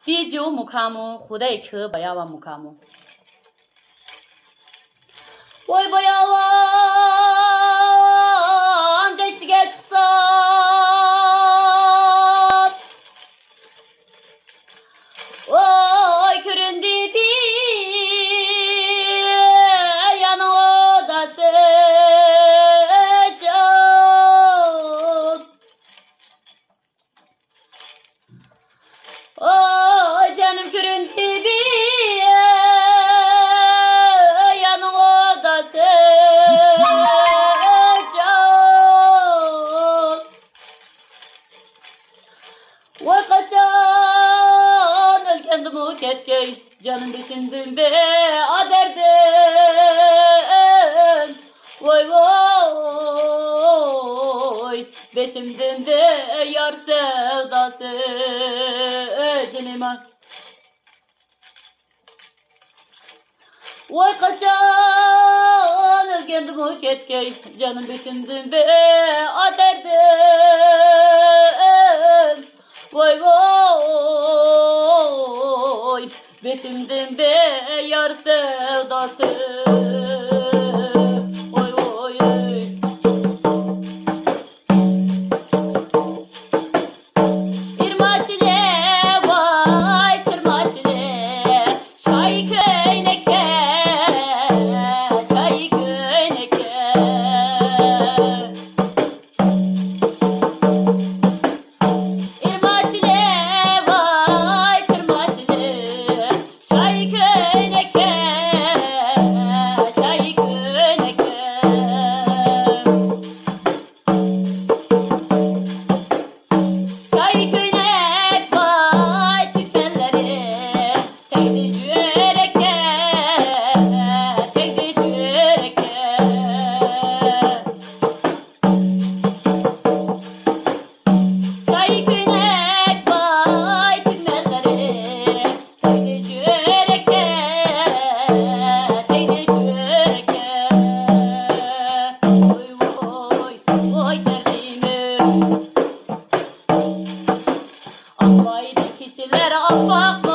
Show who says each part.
Speaker 1: 第九木卡木，胡代克不要忘木卡木。我不要忘geçti geçse oy köründü bir yanı da seçim oy canım köründü bir yanı da seçim oy kaçan kendimi ketkey canım düşündüm be aderdim vay vay beşimdim be yar sevdası cinime vay kaçan kendimi ketkey canım düşündüm be aderdim vay vay beşimden be yar sevdası vay vay İrmaşile vay çırmaşile şay köyneke şay köyneke İrmaşile vay çırmaşile şay köyneke şay köyneke Çay köynek vay tükenleri Teydi jüreke Teydi jüreke Çay köynek vay tükenleri Teydi jüreke Teydi jüreke Oy oy oy derdimi Akbay'da keçiler akbak